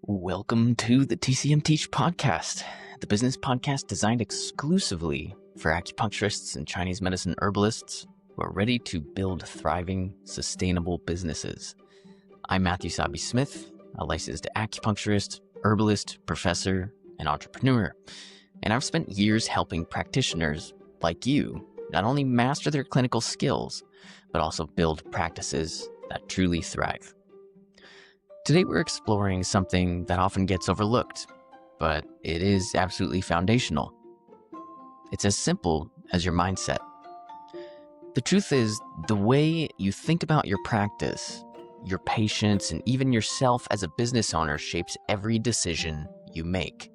Welcome to the TCM Teach podcast, the business podcast designed exclusively for acupuncturists and Chinese medicine herbalists who are ready to build thriving, sustainable businesses. I'm Sabey Smith, a licensed acupuncturist, herbalist, professor, and entrepreneur, and I've spent years helping practitioners like you not only master their clinical skills, but also build practices that truly thrive. Today we're exploring something that often gets overlooked, but it is absolutely foundational. It's as simple as your mindset. The truth is, the way you think about your practice, your patients, and even yourself as a business owner shapes every decision you make.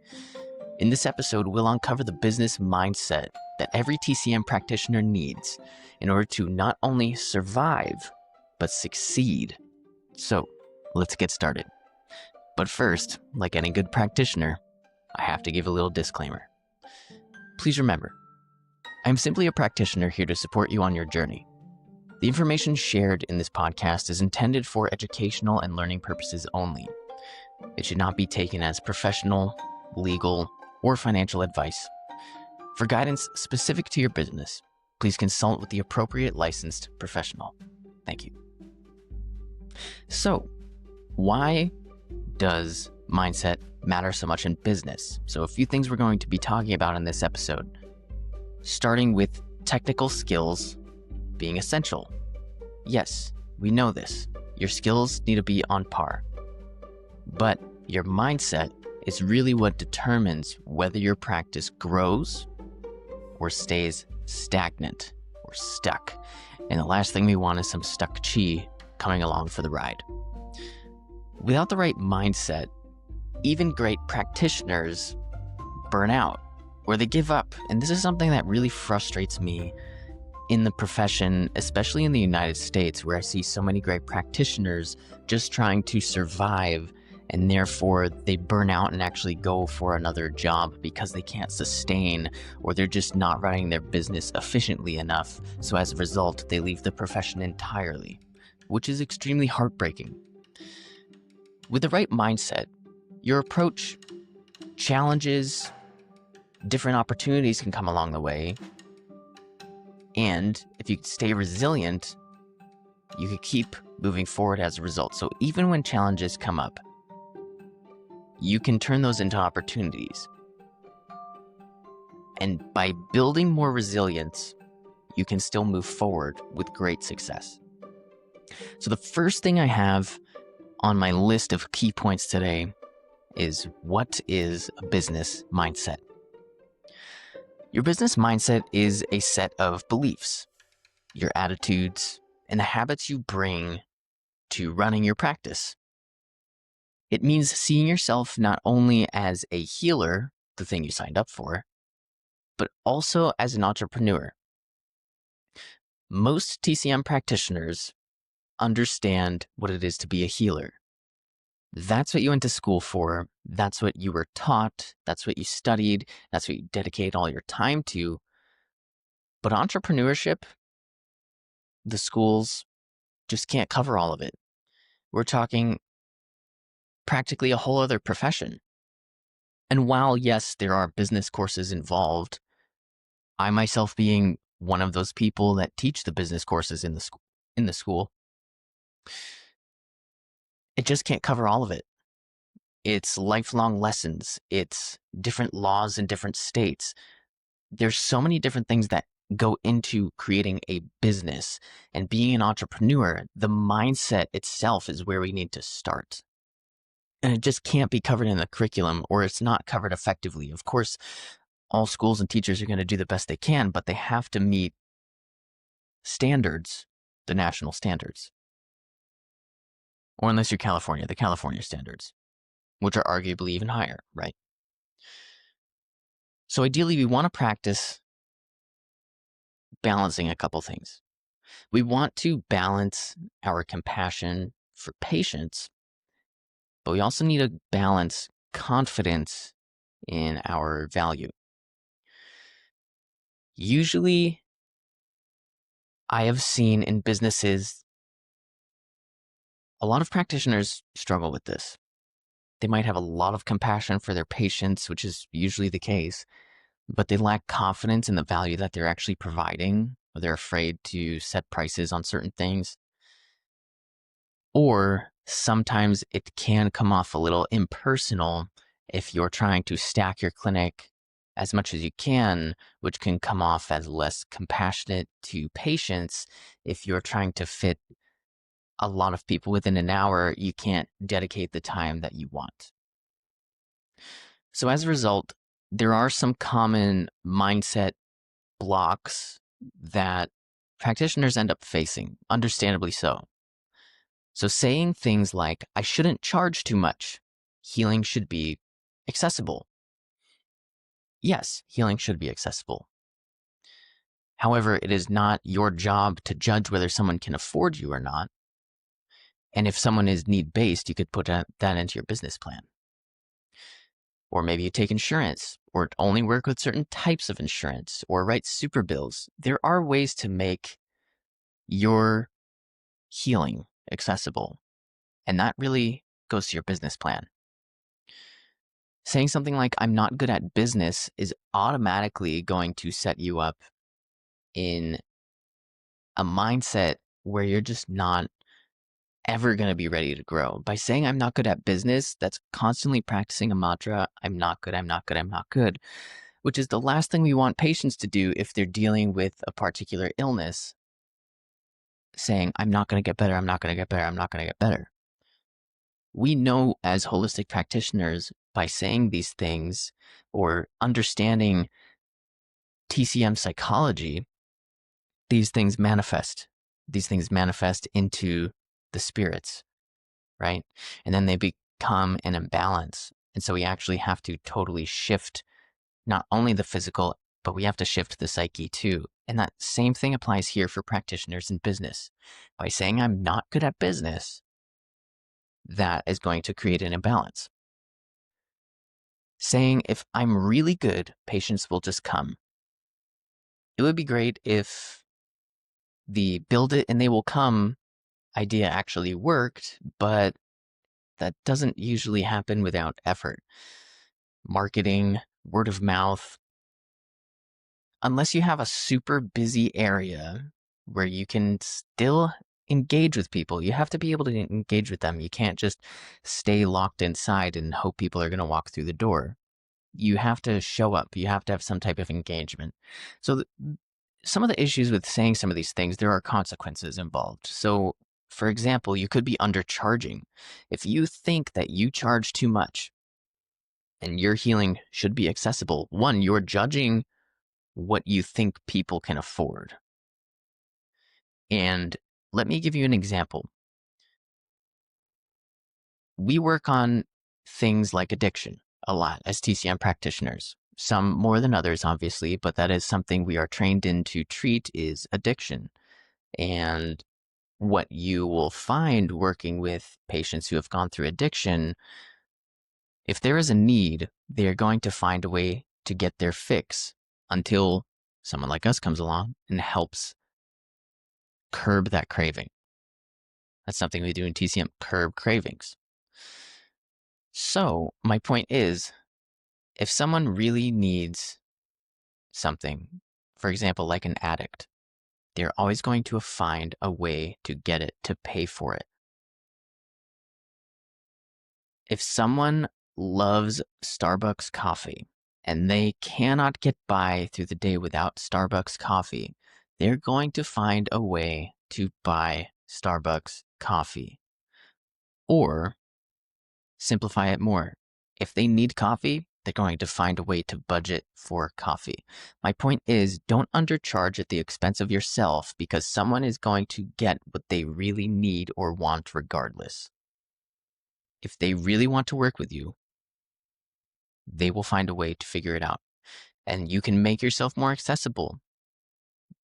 In this episode, we'll uncover the business mindset that every TCM practitioner needs in order to not only survive, but succeed. So, let's get started. But first, like any good practitioner, I have to give a little disclaimer. Please remember, I'm simply a practitioner here to support you on your journey. The information shared in this podcast is intended for educational and learning purposes only. It should not be taken as professional, legal, or financial advice. For guidance specific to your business, please consult with the appropriate licensed professional. Thank you. So, why does mindset matter so much in business? So a few things we're going to be talking about in this episode, starting with technical skills being essential. Yes, we know this. Your skills need to be on par. But your mindset is really what determines whether your practice grows or stays stagnant or stuck. And the last thing we want is some stuck chi coming along for the ride. Without the right mindset, even great practitioners burn out or they give up. And this is something that really frustrates me in the profession, especially in the United States, where I see so many great practitioners just trying to survive, and therefore they burn out and actually go for another job because they can't sustain, or they're just not running their business efficiently enough. So as a result, they leave the profession entirely, which is extremely heartbreaking. With the right mindset, your approach, challenges, different opportunities can come along the way. And if you stay resilient, you can keep moving forward as a result. So even when challenges come up, you can turn those into opportunities. And by building more resilience, you can still move forward with great success. So the first thing I have on my list of key points today is, what is a business mindset? Your business mindset is a set of beliefs, your attitudes, and the habits you bring to running your practice. It means seeing yourself not only as a healer, the thing you signed up for, but also as an entrepreneur. Most TCM practitioners understand what it is to be a healer. That's what you went to school for. That's what you were taught. That's what you studied. That's what you dedicate all your time to. But entrepreneurship, the schools just can't cover all of it. We're talking practically a whole other profession. And while, yes, there are business courses involved, I myself being one of those people that teach the business courses in the school, it just can't cover all of it. It's lifelong lessons. It's different laws in different states. There's so many different things that go into creating a business, and being an entrepreneur, the mindset itself is where we need to start. And it just can't be covered in the curriculum, or it's not covered effectively. Of course, all schools and teachers are going to do the best they can, but they have to meet standards, the national standards. Or unless you're California, the California standards, which are arguably even higher, right? So ideally, we want to practice balancing a couple things. We want to balance our compassion for patients, but we also need to balance confidence in our value. Usually, I have seen in businesses, a lot of practitioners struggle with this. They might have a lot of compassion for their patients, which is usually the case, but they lack confidence in the value that they're actually providing, or they're afraid to set prices on certain things. Or sometimes it can come off a little impersonal if you're trying to stack your clinic as much as you can, which can come off as less compassionate to patients. If you're trying to fit a lot of people within an hour, you can't dedicate the time that you want. So as a result, there are some common mindset blocks that practitioners end up facing, understandably so. So saying things like, I shouldn't charge too much. Healing should be accessible. Yes, healing should be accessible. However, it is not your job to judge whether someone can afford you or not. And if someone is need-based, you could put that into your business plan. Or maybe you take insurance, or only work with certain types of insurance, or write super bills. There are ways to make your healing accessible. And that really goes to your business plan. Saying something like, I'm not good at business is automatically going to set you up in a mindset where you're just not ever going to be ready to grow. By saying I'm not good at business, that's constantly practicing a mantra, I'm not good, I'm not good, I'm not good, which is the last thing we want patients to do if they're dealing with a particular illness. Saying, I'm not going to get better, I'm not going to get better, I'm not going to get better. We know as holistic practitioners, by saying these things or understanding TCM psychology, these things manifest. These things manifest into the spirits, right? And then they become an imbalance. And so we actually have to totally shift not only the physical, but we have to shift the psyche too. And that same thing applies here for practitioners in business. By saying I'm not good at business, that is going to create an imbalance. Saying if I'm really good, patients will just come. It would be great if the build it and they will come idea actually worked, but that doesn't usually happen without effort. Marketing, word of mouth. Unless you have a super busy area where you can still engage with people, you have to be able to engage with them. You can't just stay locked inside and hope people are going to walk through the door. You have to show up. You have to have some type of engagement. So some of the issues with saying some of these things, there are consequences involved. So for example, you could be undercharging. If you think that you charge too much and your healing should be accessible, one, you're judging what you think people can afford. And let me give you an example. We work on things like addiction a lot as TCM practitioners. Some more than others, obviously, but that is something we are trained in to treat is addiction. And what you will find working with patients who have gone through addiction, if there is a need, they're going to find a way to get their fix until someone like us comes along and helps curb that craving. That's something we do in TCM, curb cravings. So my point is, if someone really needs something, for example, like an addict, they're always going to find a way to get it, to pay for it. If someone loves Starbucks coffee and they cannot get by through the day without Starbucks coffee, they're going to find a way to buy Starbucks coffee. Or simplify it more. If they need coffee, they're going to find a way to budget for coffee. My point is, don't undercharge at the expense of yourself, because someone is going to get what they really need or want regardless. If they really want to work with you, they will find a way to figure it out. And you can make yourself more accessible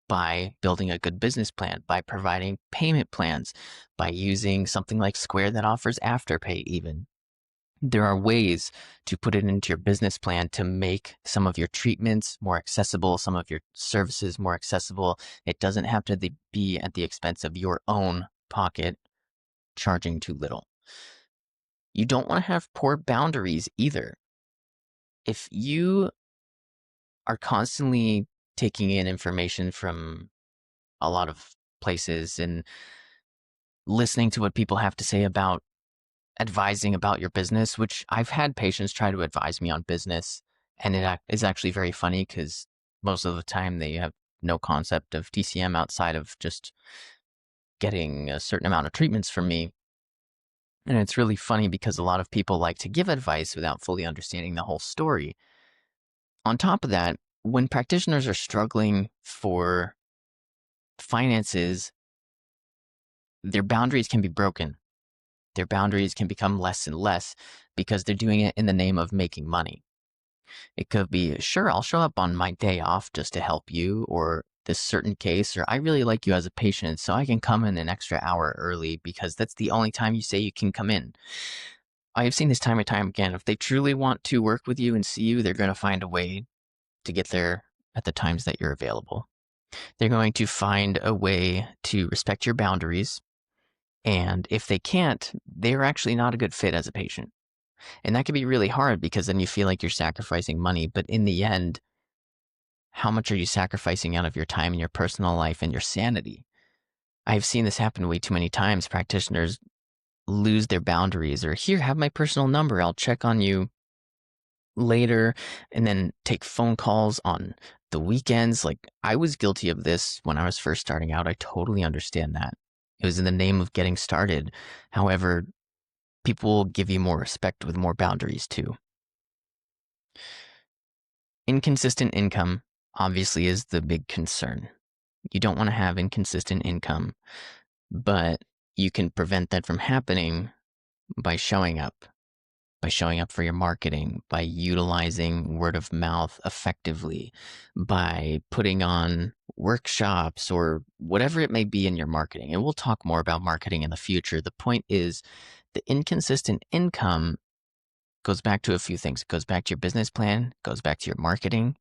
by building a good business plan, by providing payment plans, by using something like Square that offers Afterpay even. There are ways to put it into your business plan to make some of your treatments more accessible, some of your services more accessible. It doesn't have to be at the expense of your own pocket charging too little. You don't want to have poor boundaries either. If you are constantly taking in information from a lot of places and listening to what people have to say about advising about your business, which I've had patients try to advise me on business, and it is actually very funny because most of the time they have no concept of TCM outside of just getting a certain amount of treatments from me. And it's really funny because a lot of people like to give advice without fully understanding the whole story. On top of that, when practitioners are struggling for finances, their boundaries can be broken. Their boundaries can become less and less because they're doing it in the name of making money. It could be, sure, I'll show up on my day off just to help you, or this certain case, or I really like you as a patient, so I can come in an extra hour early because that's the only time you say you can come in. I have seen this time and time again. If they truly want to work with you and see you, they're going to find a way to get there at the times that you're available. They're going to find a way to respect your boundaries. And if they can't, they're actually not a good fit as a patient. And that can be really hard because then you feel like you're sacrificing money. But in the end, how much are you sacrificing out of your time and your personal life and your sanity? I've seen this happen way too many times. Practitioners lose their boundaries, or here, have my personal number. I'll check on you later, and then take phone calls on the weekends. Like, I was guilty of this when I was first starting out. I totally understand that. It was in the name of getting started. However, people will give you more respect with more boundaries too. Inconsistent income obviously is the big concern. You don't want to have inconsistent income, but you can prevent that from happening by showing up for your marketing, by utilizing word of mouth effectively, by putting on workshops or whatever it may be in your marketing. And we'll talk more about marketing in the future. The point is, the inconsistent income goes back to a few things. It goes back to your business plan, goes back to your marketing.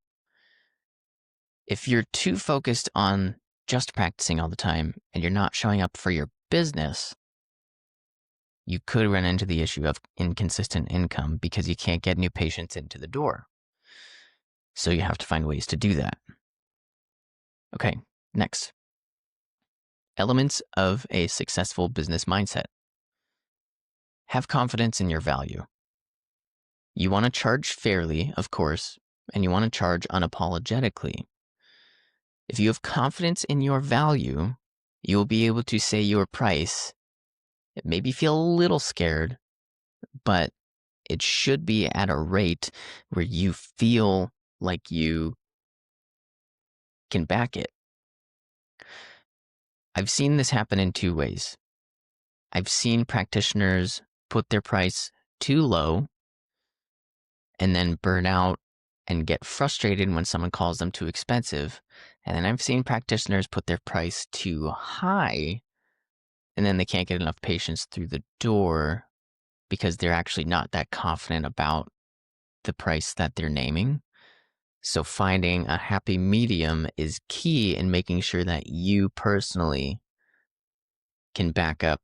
If you're too focused on just practicing all the time and you're not showing up for your business, you could run into the issue of inconsistent income because you can't get new patients into the door. So you have to find ways to do that. Okay, next. Elements of a successful business mindset. Have confidence in your value. You want to charge fairly, of course, and you want to charge unapologetically. If you have confidence in your value, you will be able to say your price. It maybe feel a little scared, but it should be at a rate where you feel like you can back it. I've seen this happen in two ways. I've seen practitioners put their price too low and then burn out and get frustrated when someone calls them too expensive. And then I've seen practitioners put their price too high and then they can't get enough patients through the door because they're actually not that confident about the price that they're naming. So finding a happy medium is key in making sure that you personally can back up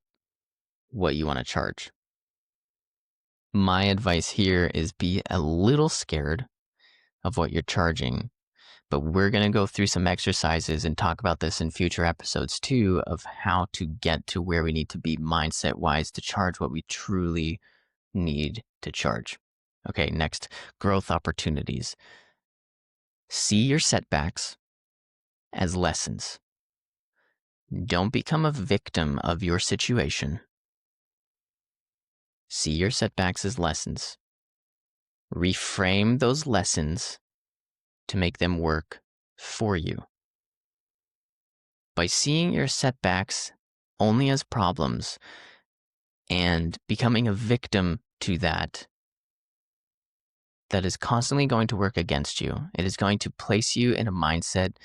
what you want to charge. My advice here is be a little scared of what you're charging, but we're going to go through some exercises and talk about this in future episodes too, of how to get to where we need to be mindset wise to charge what we truly need to charge. Okay, next, growth opportunities. See your setbacks as lessons. Don't become a victim of your situation. See your setbacks as lessons. Reframe those lessons to make them work for you. By seeing your setbacks only as problems and becoming a victim to that is constantly going to work against you. It is going to place you in a mindset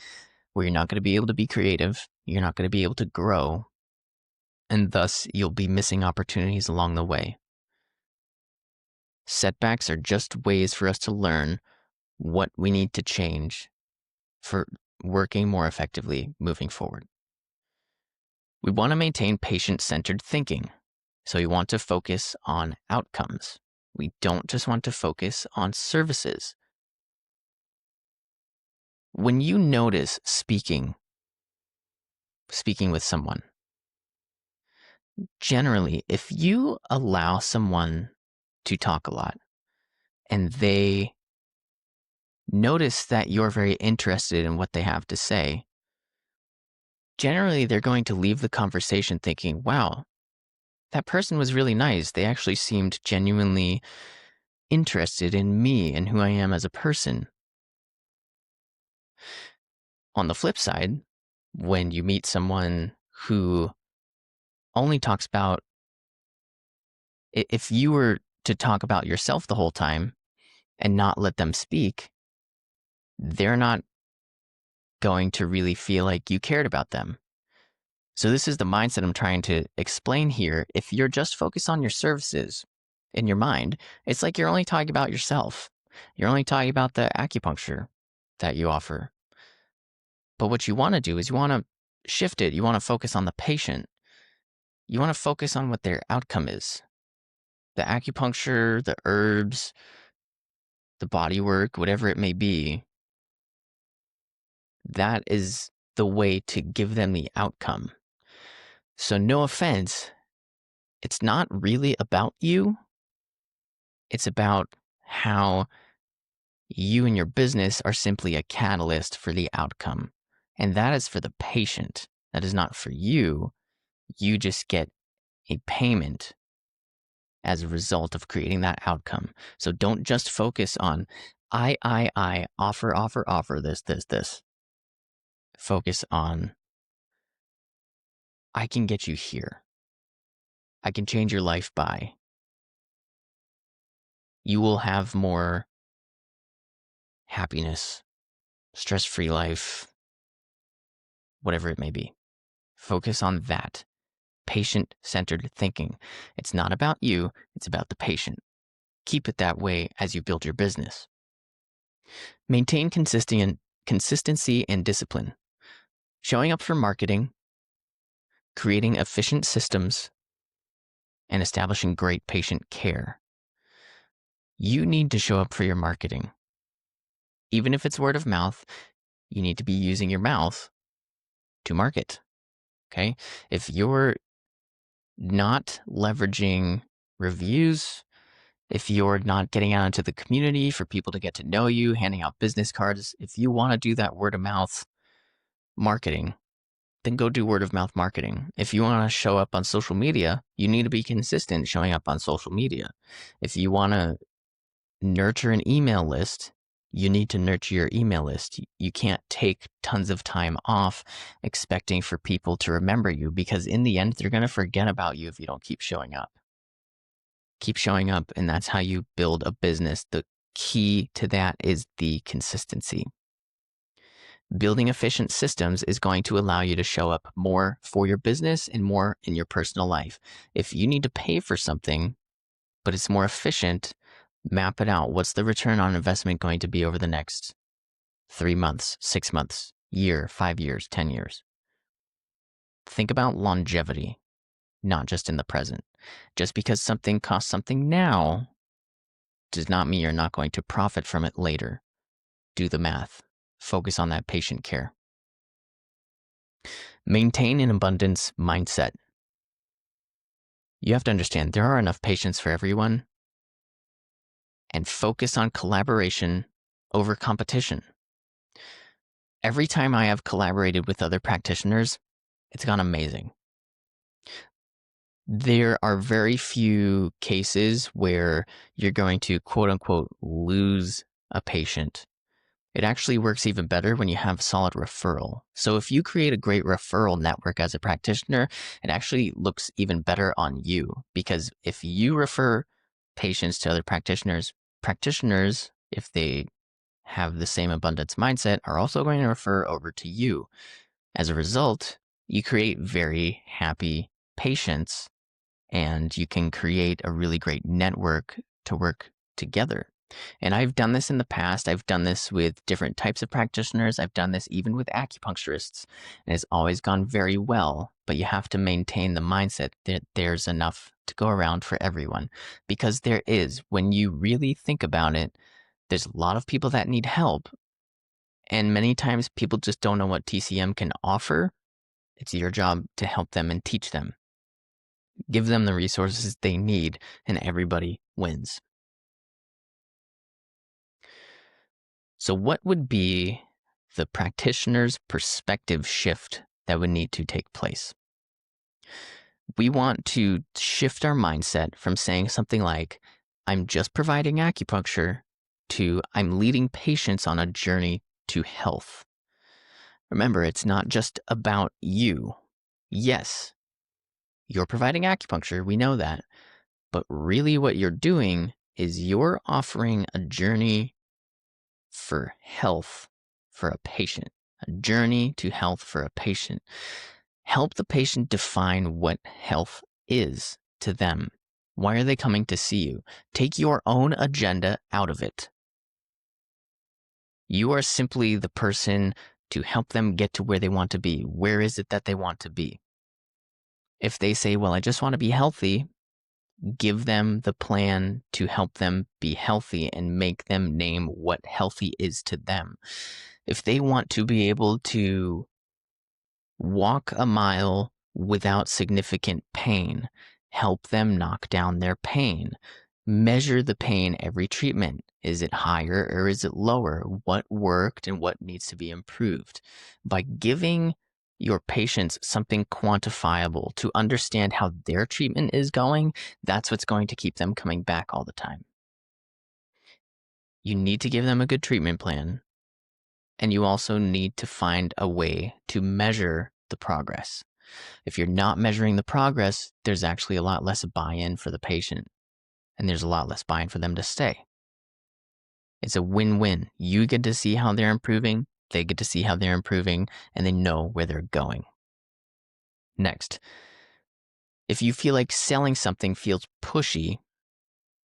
where you're not going to be able to be creative, you're not going to be able to grow, and thus you'll be missing opportunities along the way. Setbacks are just ways for us to learn what we need to change for working more effectively moving forward. We want to maintain patient-centered thinking. So we want to focus on outcomes. We don't just want to focus on services. When you notice speaking with someone, generally, if you allow someone to talk a lot and they notice that you're very interested in what they have to say, generally they're going to leave the conversation thinking, wow, that person was really nice. They actually seemed genuinely interested in me and who I am as a person. On the flip side, when you meet someone who only talks about, if you were to talk about yourself the whole time and not let them speak, they're not going to really feel like you cared about them. So this is the mindset I'm trying to explain here. If you're just focused on your services in your mind, it's like you're only talking about yourself. You're only talking about the acupuncture that you offer. But what you want to do is you want to shift it. You want to focus on the patient. You want to focus on what their outcome is. The acupuncture, the herbs, the body work, whatever it may be, that is the way to give them the outcome. So no offense, it's not really about you. It's about how you and your business are simply a catalyst for the outcome. And that is for the patient. That is not for you. You just get a payment as a result of creating that outcome. So don't just focus on offer this. Focus on, I can get you here. I can change your life by. You will have more happiness, stress-free life, whatever it may be. Focus on that. Patient-centered thinking. It's not about you, it's about the patient. Keep it that way as you build your business. Maintain consistency and discipline. Showing up for marketing, creating efficient systems, and establishing great patient care. You need to show up for your marketing. Even if it's word of mouth, you need to be using your mouth to market. Okay? If you're not leveraging reviews, if you're not getting out into the community for people to get to know you, handing out business cards, if you want to do that word of mouth marketing, then go do word of mouth marketing. If you want to show up on social media, you need to be consistent showing up on social media. If you want to nurture an email list, you need to nurture your email list. You can't take tons of time off expecting for people to remember you, because in the end, they're going to forget about you if you don't keep showing up. Keep showing up, and that's how you build a business. The key to that is the consistency. Building efficient systems is going to allow you to show up more for your business and more in your personal life. If you need to pay for something, but it's more efficient, map it out. What's the return on investment going to be over the next 3 months, 6 months, year, 5 years, 10 years? Think about longevity, not just in the present. Just because something costs something now does not mean you're not going to profit from it later. Do the math. Focus on that patient care. Maintain an abundance mindset. You have to understand there are enough patients for everyone, and focus on collaboration over competition. Every time I have collaborated with other practitioners, it's gone amazing. There are very few cases where you're going to quote unquote lose a patient. It actually works even better when you have solid referral. So if you create a great referral network as a practitioner, it actually looks even better on you, because if you refer patients to other practitioners, if they have the same abundance mindset, are also going to refer over to you. As a result, you create very happy patients, and you can create a really great network to work together. And I've done this in the past. I've done this with different types of practitioners. I've done this even with acupuncturists, and it's always gone very well. But you have to maintain the mindset that there's enough to go around for everyone, because there is, when you really think about it, there's a lot of people that need help. And many times people just don't know what TCM can offer. It's your job to help them and teach them. Give them the resources they need, and everybody wins. So what would be the practitioner's perspective shift that would need to take place? We want to shift our mindset from saying something like, I'm just providing acupuncture, to I'm leading patients on a journey to health. Remember, it's not just about you. Yes, you're providing acupuncture, we know that. But really what you're doing is you're offering a journey for health for a patient, a journey to health for a patient. Help the patient define what health is to them. Why are they coming to see you? Take your own agenda out of it. You are simply the person to help them get to where they want to be. Where is it that they want to be? If they say, well, I just want to be healthy, give them the plan to help them be healthy and make them name what healthy is to them. If they want to be able to walk a mile without significant pain, help them knock down their pain. Measure the pain every treatment. Is it higher or is it lower? What worked and what needs to be improved? By giving your patients something quantifiable to understand how their treatment is going, that's what's going to keep them coming back all the time. You need to give them a good treatment plan, and you also need to find a way to measure the progress. If you're not measuring the progress, there's actually a lot less buy-in for the patient, and there's a lot less buy-in for them to stay. It's a win-win. You get to see how they're improving, they get to see how they're improving, and they know where they're going. Next, if you feel like selling something feels pushy,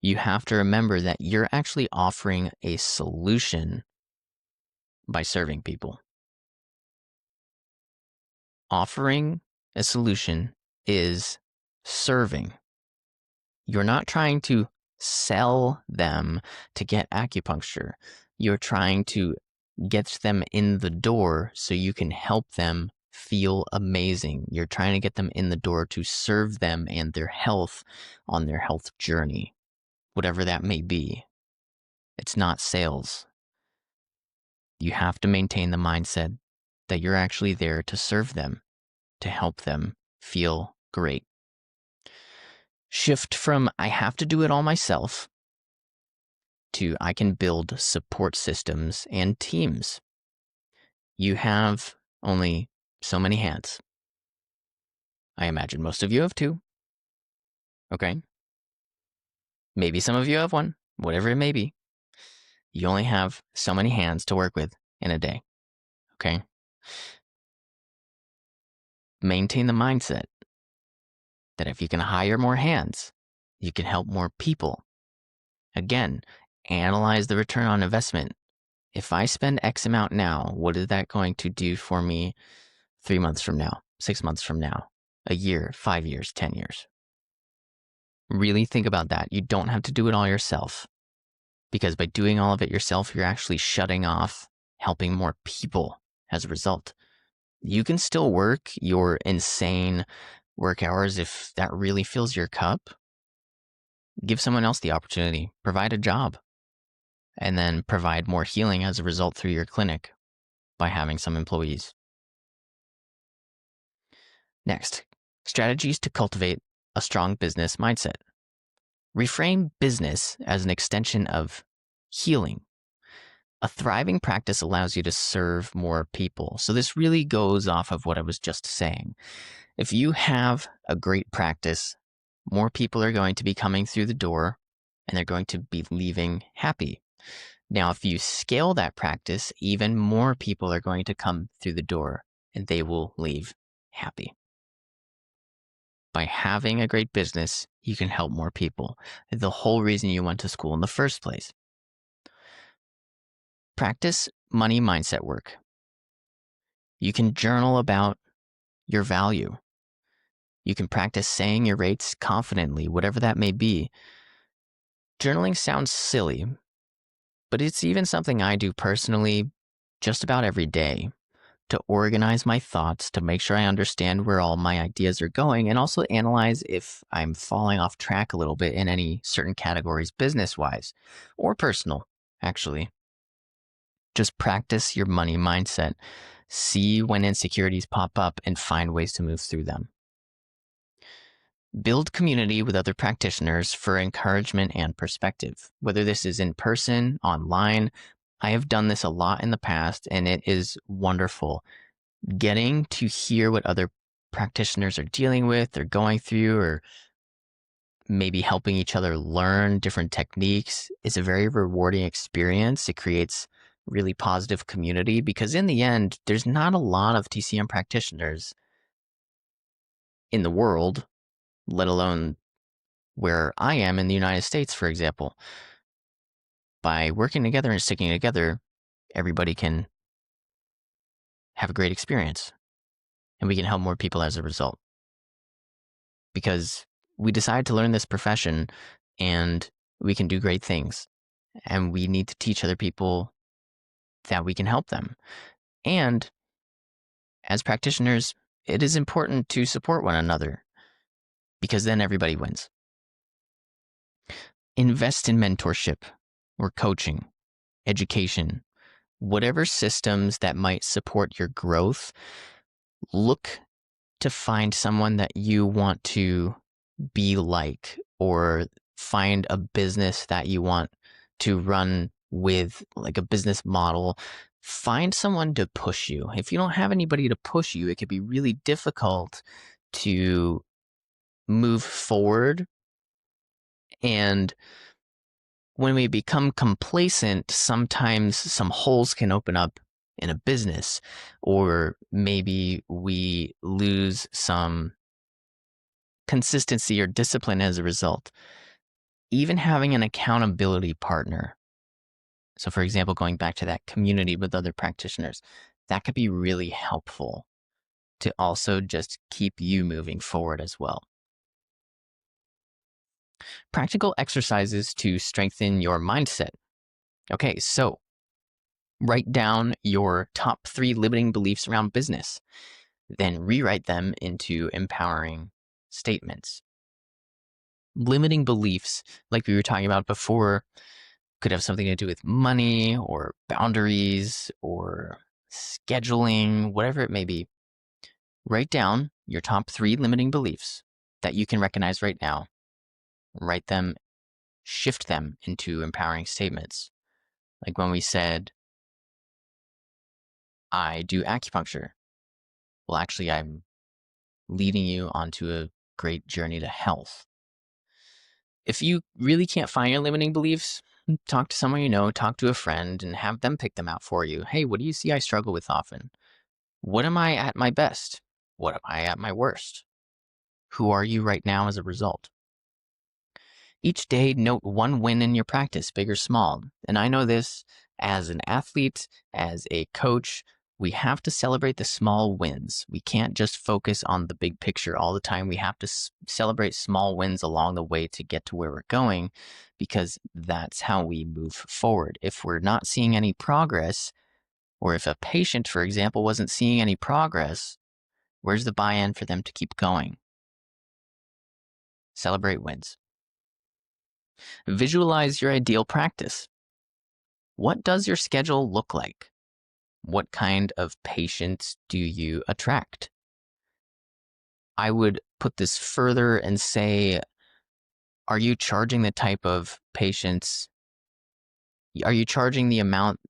you have to remember that you're actually offering a solution by serving people. Offering a solution is serving. You're not trying to sell them to get acupuncture. You're trying to get them in the door so you can help them feel amazing. You're trying to get them in the door to serve them and their health on their health journey, whatever that may be. It's not sales. You have to maintain the mindset that you're actually there to serve them, to help them feel great. Shift from I have to do it all myself to I can build support systems and teams. You have only so many hands. I imagine most of you have two. Okay. Maybe some of you have one, whatever it may be. You only have so many hands to work with in a day. Okay. Maintain the mindset that if you can hire more hands, you can help more people. Again, analyze the return on investment. If I spend X amount now, what is that going to do for me 3 months from now, 6 months from now, a year, 5 years, 10 years? Really think about that. You don't have to do it all yourself, because by doing all of it yourself, you're actually shutting off helping more people as a result. You can still work your insane work hours if that really fills your cup. Give someone else the opportunity, provide a job, and then provide more healing as a result through your clinic by having some employees. Next, strategies to cultivate a strong business mindset. Reframe business as an extension of healing. A thriving practice allows you to serve more people. So this really goes off of what I was just saying. If you have a great practice, more people are going to be coming through the door and they're going to be leaving happy. Now, if you scale that practice, even more people are going to come through the door and they will leave happy. By having a great business, you can help more people. The whole reason you went to school in the first place. Practice money mindset work. You can journal about your value. You can practice saying your rates confidently, whatever that may be. Journaling sounds silly, but it's even something I do personally just about every day to organize my thoughts, to make sure I understand where all my ideas are going, and also analyze if I'm falling off track a little bit in any certain categories, business wise or personal, actually. Just practice your money mindset. See when insecurities pop up and find ways to move through them. Build community with other practitioners for encouragement and perspective, whether this is in person, online. I have done this a lot in the past, and it is wonderful. Getting to hear what other practitioners are dealing with or going through, or maybe helping each other learn different techniques, is a very rewarding experience. It creates really positive community because in the end, there's not a lot of TCM practitioners in the world, let alone where I am in the United States, for example. By working together and sticking together, everybody can have a great experience and we can help more people as a result. Because we decided to learn this profession and we can do great things and we need to teach other people that we can help them. And as practitioners, it is important to support one another because then everybody wins. Invest in mentorship or coaching, education, whatever systems that might support your growth. Look to find someone that you want to be like, or find a business that you want to run with, like a business model. Find someone to push you. If you don't have anybody to push you, it could be really difficult to move forward. And when we become complacent, sometimes some holes can open up in a business, or maybe we lose some consistency or discipline as a result. Even having an accountability partner. So, for example, going back to that community with other practitioners, that could be really helpful to also just keep you moving forward as well. Practical exercises to strengthen your mindset. Okay, so write down your top 3 limiting beliefs around business, then rewrite them into empowering statements. Limiting beliefs, like we were talking about before, could have something to do with money or boundaries or scheduling, whatever it may be. Write down your top 3 limiting beliefs that you can recognize right now. Write them, shift them into empowering statements. Like when we said, I do acupuncture. Well, actually, I'm leading you onto a great journey to health. If you really can't find your limiting beliefs, talk to someone you know, talk to a friend, and have them pick them out for you. Hey, what do you see I struggle with often? What am I at my best? What am I at my worst? Who are you right now as a result? Each day, note one win in your practice, big or small. And I know this as an athlete, as a coach, we have to celebrate the small wins. We can't just focus on the big picture all the time. We have to celebrate small wins along the way to get to where we're going, because that's how we move forward. If we're not seeing any progress, or if a patient, for example, wasn't seeing any progress, where's the buy-in for them to keep going? Celebrate wins. Visualize your ideal practice. What does your schedule look like? What kind of patients do you attract? I would put this further and say, are you charging the type of patients? Are you charging the amount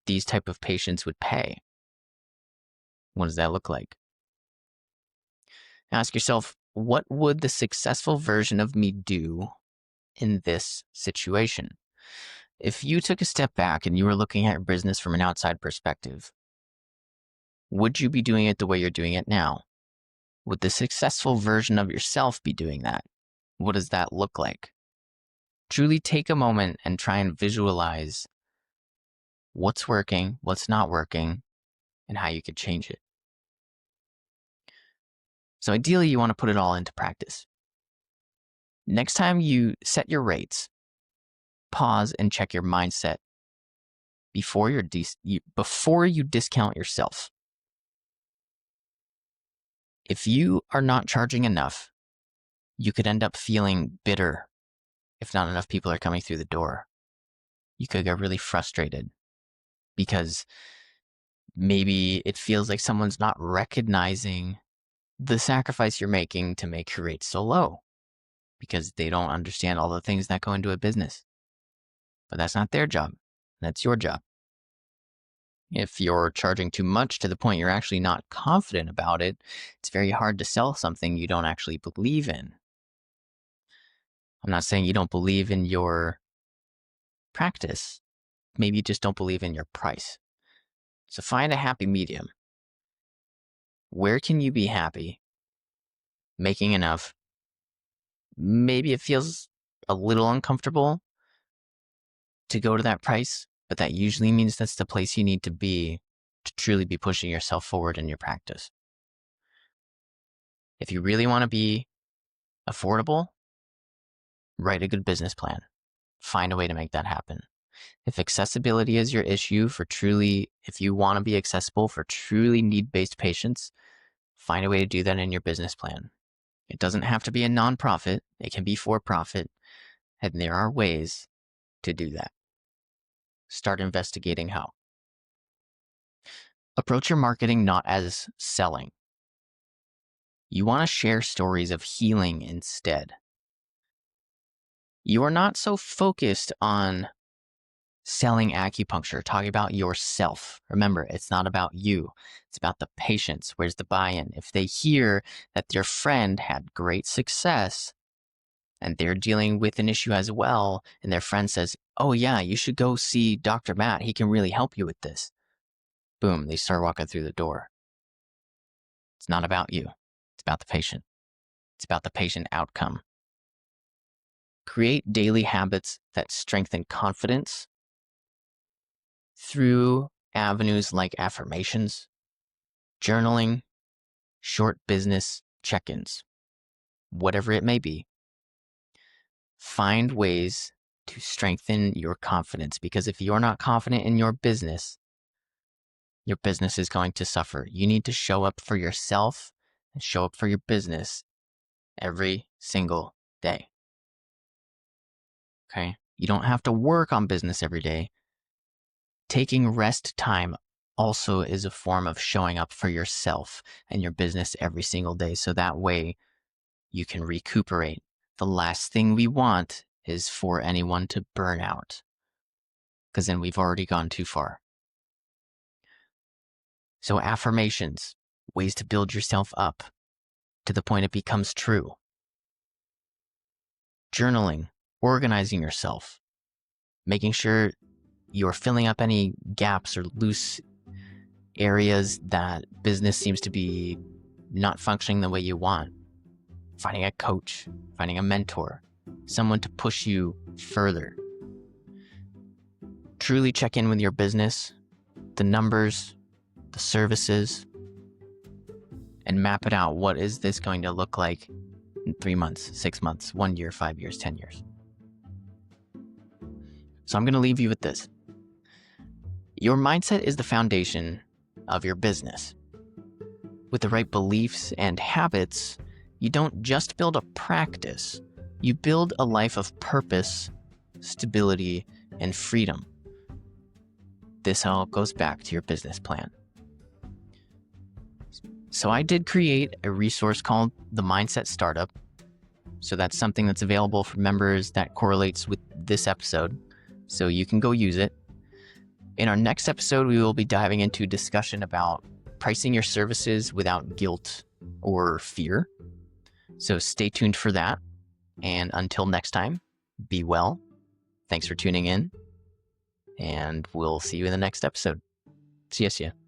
these type of patients would pay? What does that look like? Ask yourself, what would the successful version of me do in this situation? If you took a step back and you were looking at your business from an outside perspective, would you be doing it the way you're doing it now? Would the successful version of yourself be doing that? What does that look like? Truly take a moment and try and visualize what's working, what's not working, and how you could change it. So ideally, you want to put it all into practice. Next time you set your rates, pause and check your mindset before you discount yourself. If you are not charging enough, you could end up feeling bitter if not enough people are coming through the door. You could get really frustrated because maybe it feels like someone's not recognizing the sacrifice you're making to make your rates so low because they don't understand all the things that go into a business. But that's not their job. That's your job. If you're charging too much to the point you're actually not confident about it, it's very hard to sell something you don't actually believe in. I'm not saying you don't believe in your practice. Maybe you just don't believe in your price. So find a happy medium. Where can you be happy? Making enough. Maybe it feels a little uncomfortable to go to that price, but that usually means that's the place you need to be to truly be pushing yourself forward in your practice. If you really want to be affordable, write a good business plan. Find a way to make that happen. If accessibility is your issue if you want to be accessible for truly need-based patients, find a way to do that in your business plan. It doesn't have to be a nonprofit. It can be for-profit, and there are ways to do that. Start investigating how. Approach your marketing not as selling. You want to share stories of healing instead. You are not so focused on selling acupuncture, talking about yourself. Remember, it's not about you. It's about the patients. Where's the buy-in? If they hear that their friend had great success and they're dealing with an issue as well, and their friend says, oh yeah, you should go see Dr. Matt. He can really help you with this. Boom, they start walking through the door. It's not about you. It's about the patient. It's about the patient outcome. Create daily habits that strengthen confidence through avenues like affirmations, journaling, short business check-ins, whatever it may be. Find ways to strengthen your confidence, because if you're not confident in your business is going to suffer. You need to show up for yourself and show up for your business every single day. Okay? You don't have to work on business every day. Taking rest time also is a form of showing up for yourself and your business every single day. So that way you can recuperate. The last thing we want is for anyone to burn out, because then we've already gone too far. So affirmations, ways to build yourself up to the point it becomes true. Journaling, organizing yourself, making sure you're filling up any gaps or loose areas that business seems to be not functioning the way you want. Finding a coach, finding a mentor, someone to push you further. Truly check in with your business, the numbers, the services, and map it out. What is this going to look like in 3 months, 6 months, 1 year, 5 years, 10 years? So I'm going to leave you with this. Your mindset is the foundation of your business. With the right beliefs and habits, you don't just build a practice, you build a life of purpose, stability, and freedom. This all goes back to your business plan. So I did create a resource called the Mindset Startup. So that's something that's available for members that correlates with this episode. So you can go use it. In our next episode, we will be diving into discussion about pricing your services without guilt or fear. So stay tuned for that. And until next time, be well. Thanks for tuning in. And we'll see you in the next episode. See ya.